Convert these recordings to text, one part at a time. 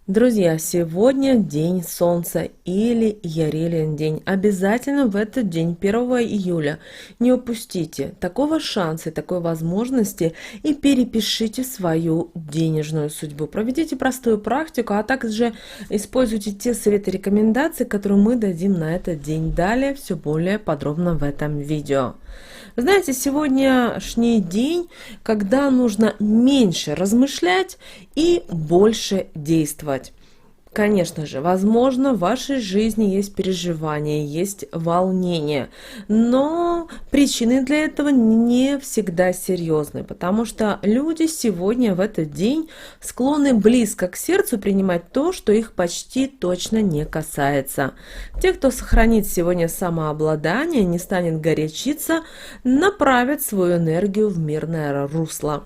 Друзья, сегодня день солнца или Ярилин день. Обязательно в этот день, 1 июля, не упустите такого шанса, такой возможности и перепишите свою денежную судьбу. Проведите простую практику, а также используйте те советы и рекомендации, которые мы дадим на этот день. Далее все более подробно в этом видео. Вы знаете, сегодняшний день, когда нужно меньше размышлять и больше действовать. Конечно же, возможно, в вашей жизни есть переживания, есть волнение, но причины для этого не всегда серьезны, потому что люди сегодня в этот день склонны близко к сердцу принимать то, что их почти точно не касается. Те, кто сохранит сегодня самообладание, не станет горячиться, направят свою энергию в мирное русло.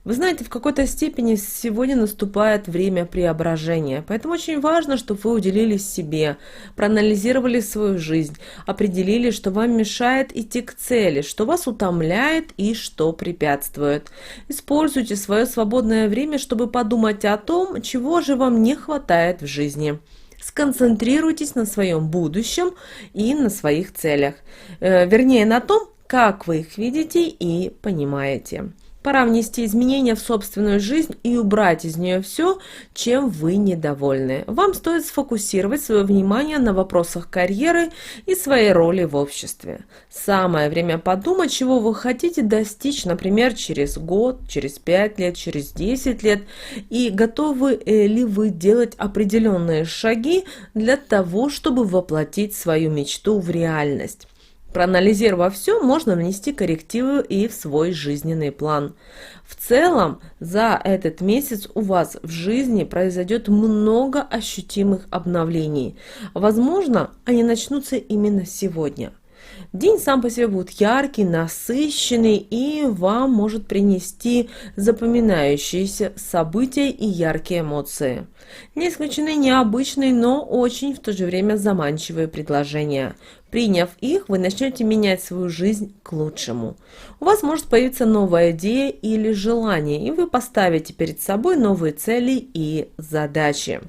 Вы знаете, в какой-то степени сегодня наступает время преображения, поэтому очень важно, чтобы вы уделили себе, проанализировали свою жизнь, определили, что вам мешает идти к цели, что вас утомляет и что препятствует. Используйте свое свободное время, чтобы подумать о том, чего же вам не хватает в жизни. Сконцентрируйтесь на своем будущем и на своих целях, вернее на том, как вы их видите и понимаете. Пора внести изменения в собственную жизнь и убрать из нее все, чем вы недовольны. Вам стоит сфокусировать свое внимание на вопросах карьеры и своей роли в обществе. Самое время подумать, чего вы хотите достичь, например, через год, через 5 лет, через 10 лет, и готовы ли вы делать определенные шаги для того, чтобы воплотить свою мечту в реальность. Проанализировав все, можно внести коррективы и в свой жизненный план. В целом, за этот месяц у вас в жизни произойдет много ощутимых обновлений. Возможно, они начнутся именно сегодня. День сам по себе будет яркий, насыщенный и вам может принести запоминающиеся события и яркие эмоции. Не исключены необычные, но очень в то же время заманчивые предложения. Приняв их, вы начнете менять свою жизнь к лучшему. У вас может появиться новая идея или желание, и вы поставите перед собой новые цели и задачи.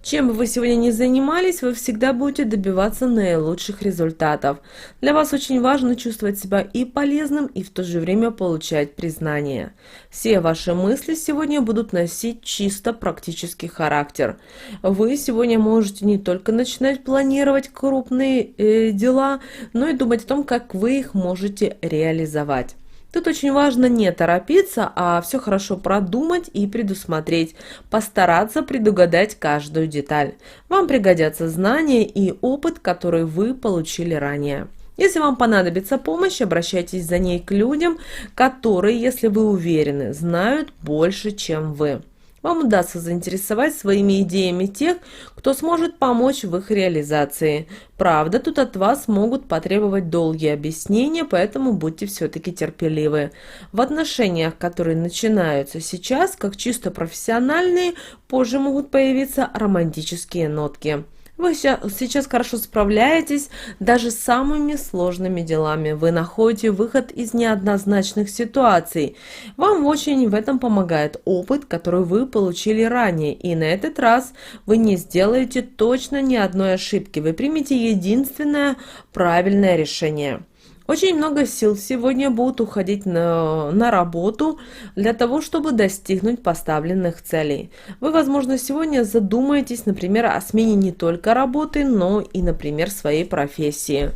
Чем бы вы сегодня ни занимались, вы всегда будете добиваться наилучших результатов. Для вас очень важно чувствовать себя и полезным, и в то же время получать признание. Все ваши мысли сегодня будут носить чисто практический характер. Вы сегодня можете не только начинать планировать крупные дела, но и думать о том, как вы их можете реализовать. Тут очень важно не торопиться, а все хорошо продумать и предусмотреть, постараться предугадать каждую деталь. Вам пригодятся знания и опыт, который вы получили ранее. Если вам понадобится помощь, обращайтесь за ней к людям, которые, если вы уверены, знают больше, чем вы. Вам удастся заинтересовать своими идеями тех, кто сможет помочь в их реализации. Правда, тут от вас могут потребовать долгие объяснения, поэтому будьте все-таки терпеливы. В отношениях, которые начинаются сейчас, как чисто профессиональные, позже могут появиться романтические нотки. Вы сейчас хорошо справляетесь даже с самыми сложными делами. Вы находите выход из неоднозначных ситуаций. Вам очень в этом помогает опыт, который вы получили ранее. И на этот раз вы не сделаете точно ни одной ошибки. Вы примете единственное правильное решение. Очень много сил сегодня будут уходить на работу для того, чтобы достигнуть поставленных целей. Вы, возможно, сегодня задумаетесь, например, о смене не только работы, но и, например, своей профессии.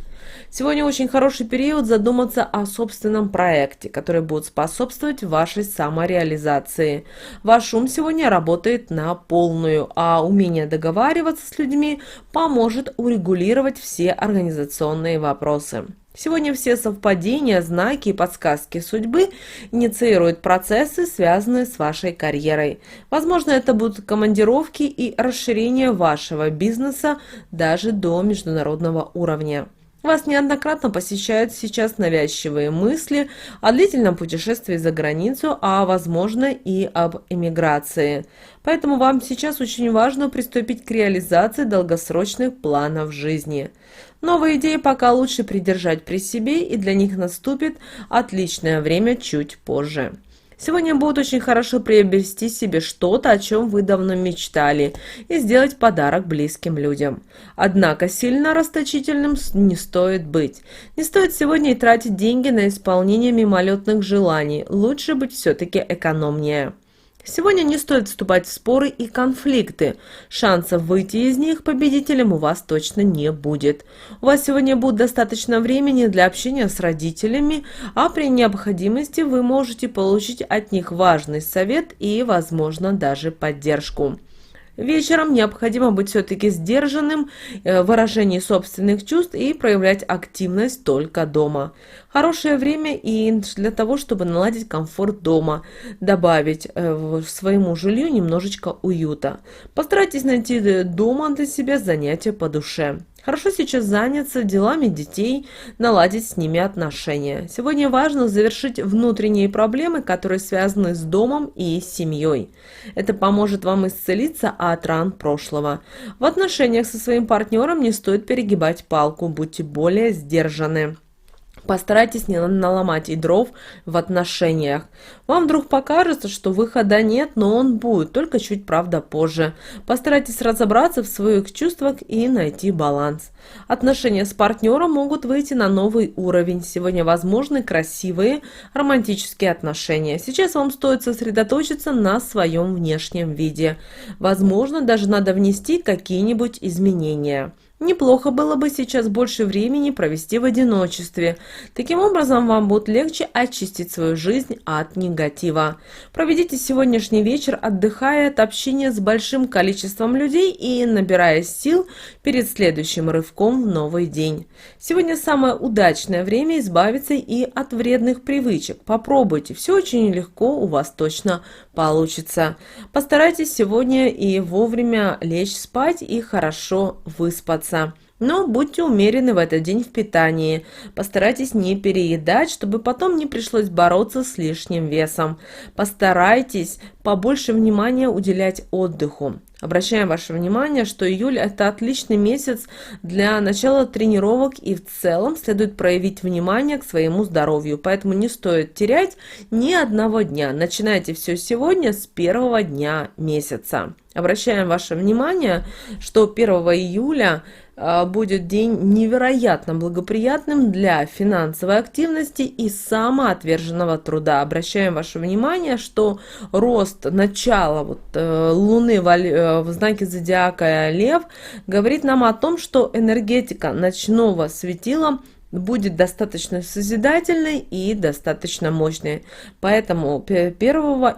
Сегодня очень хороший период задуматься о собственном проекте, который будет способствовать вашей самореализации. Ваш ум сегодня работает на полную, а умение договариваться с людьми поможет урегулировать все организационные вопросы. Сегодня все совпадения, знаки и подсказки судьбы инициируют процессы, связанные с вашей карьерой. Возможно, это будут командировки и расширение вашего бизнеса даже до международного уровня. Вас неоднократно посещают сейчас навязчивые мысли о длительном путешествии за границу, а возможно и об эмиграции. Поэтому вам сейчас очень важно приступить к реализации долгосрочных планов жизни. Новые идеи пока лучше придержать при себе, и для них наступит отличное время чуть позже. Сегодня будет очень хорошо приобрести себе что-то, о чем вы давно мечтали, и сделать подарок близким людям. Однако сильно расточительным не стоит быть. Не стоит сегодня и тратить деньги на исполнение мимолетных желаний, лучше быть все-таки экономнее. Сегодня не стоит вступать в споры и конфликты. Шансов выйти из них победителем у вас точно не будет. У вас сегодня будет достаточно времени для общения с родителями, а при необходимости вы можете получить от них важный совет и, возможно, даже поддержку. Вечером необходимо быть все-таки сдержанным в выражении собственных чувств и проявлять активность только дома. Хорошее время и для того, чтобы наладить комфорт дома, добавить своему жилью немножечко уюта. Постарайтесь найти дома для себя занятия по душе. Хорошо сейчас заняться делами детей, наладить с ними отношения. Сегодня важно завершить внутренние проблемы, которые связаны с домом и семьей. Это поможет вам исцелиться от ран прошлого. В отношениях со своим партнером не стоит перегибать палку, будьте более сдержаны. Постарайтесь не наломать и дров в отношениях. Вам вдруг покажется, что выхода нет, но он будет, только чуть, правда, позже. Постарайтесь разобраться в своих чувствах и найти баланс. Отношения с партнером могут выйти на новый уровень. Сегодня возможны красивые романтические отношения. Сейчас вам стоит сосредоточиться на своем внешнем виде. Возможно, даже надо внести какие-нибудь изменения. Неплохо было бы сейчас больше времени провести в одиночестве. Таким образом, вам будет легче очистить свою жизнь от негатива. Проведите сегодняшний вечер, отдыхая от общения с большим количеством людей и набирая сил перед следующим рывком в новый день. Сегодня самое удачное время избавиться и от вредных привычек. Попробуйте, все очень легко у вас точно получится. Постарайтесь сегодня и вовремя лечь спать и хорошо выспаться. Но будьте умеренны в этот день в питании. Постарайтесь не переедать, чтобы потом не пришлось бороться с лишним весом. Постарайтесь побольше внимания уделять отдыху. Обращаем ваше внимание, что июль – это отличный месяц для начала тренировок, и в целом следует проявить внимание к своему здоровью, поэтому не стоит терять ни одного дня. Начинайте все сегодня с первого дня месяца. Обращаем ваше внимание, что 1 июля будет день невероятно благоприятным для финансовой активности и самоотверженного труда. Обращаем ваше внимание, что рост начала Луны в знаке зодиака Лев говорит нам о том, что энергетика ночного светила будет достаточно созидательной и достаточно мощной. Поэтому 1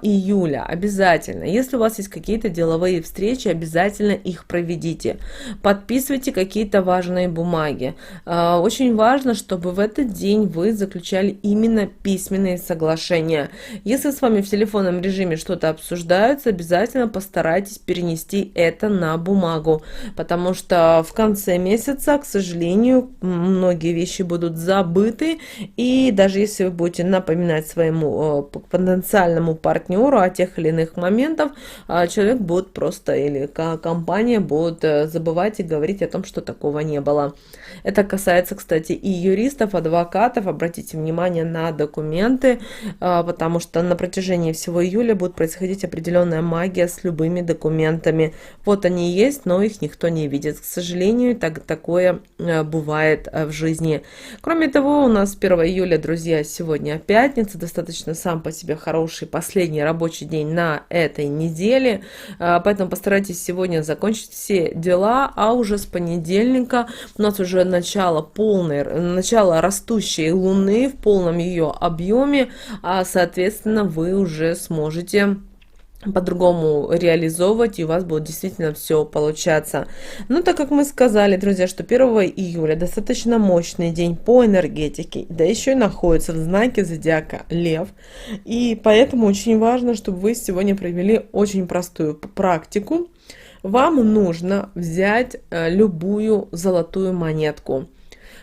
июля обязательно, если у вас есть какие-то деловые встречи, обязательно их проведите. Подписывайте какие-то важные бумаги. Очень важно, чтобы в этот день вы заключали именно письменные соглашения. Если с вами в телефонном режиме что-то обсуждается, обязательно постарайтесь перенести это на бумагу, потому что в конце месяца, к сожалению, многие вещи будут забыты, и даже если вы будете напоминать своему потенциальному партнеру о тех или иных моментах, человек будет просто, или компания будет забывать и говорить о том, что такого не было. Это касается, кстати, и юристов, адвокатов. Обратите внимание на документы, потому что на протяжении всего июля будет происходить определенная магия с любыми документами. Вот они есть, но их никто не видит. К сожалению, такое бывает в жизни. Кроме того, у нас 1 июля, друзья, сегодня пятница, достаточно сам по себе хороший последний рабочий день на этой неделе, поэтому постарайтесь сегодня закончить все дела, а уже с понедельника у нас уже начало растущей Луны в полном ее объеме, а соответственно вы уже сможете по-другому реализовывать, и у вас будет действительно все получаться. Но так как мы сказали, друзья, что 1 июля достаточно мощный день по энергетике, да еще и находится в знаке зодиака Лев, и поэтому очень важно, чтобы вы сегодня провели очень простую практику. Вам нужно взять любую золотую монетку,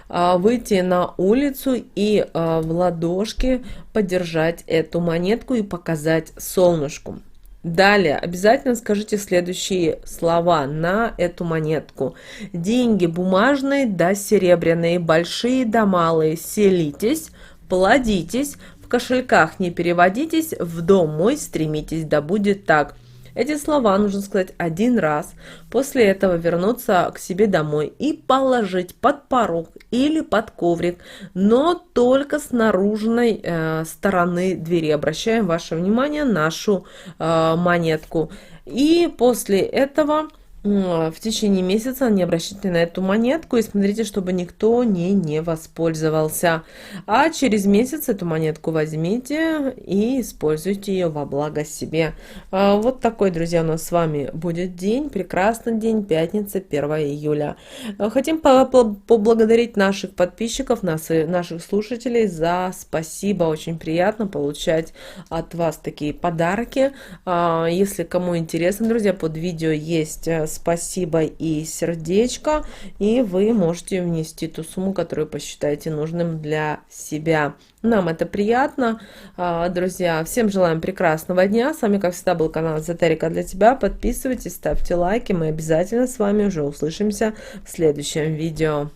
выйти на улицу и в ладошки подержать эту монетку и показать солнышку. Далее обязательно скажите следующие слова на эту монетку. Деньги бумажные да серебряные, большие да малые, селитесь, плодитесь, в кошельках не переводитесь, в дом мой стремитесь, да будет так. Эти слова нужно сказать один раз, после этого вернуться к себе домой и положить под порог или под коврик, но только с наружной стороны двери. Обращаем ваше внимание на нашу монетку. И после этого в течение месяца не обращайте на эту монетку и смотрите, чтобы никто не воспользовался. А через месяц эту монетку возьмите и используйте ее во благо себе. Вот такой, друзья, у нас с вами будет день, прекрасный день, пятница, 1 июля. Хотим поблагодарить наших подписчиков, наших слушателей за спасибо. Очень приятно получать от вас такие подарки. Если кому интересно, друзья, под видео есть спасибо и сердечко, и вы можете внести ту сумму, которую посчитаете нужным для себя. Нам это приятно, друзья. Всем желаем прекрасного дня. С вами, как всегда, был канал Эзотерика для тебя. Подписывайтесь, ставьте лайки. Мы обязательно с вами уже услышимся в следующем видео.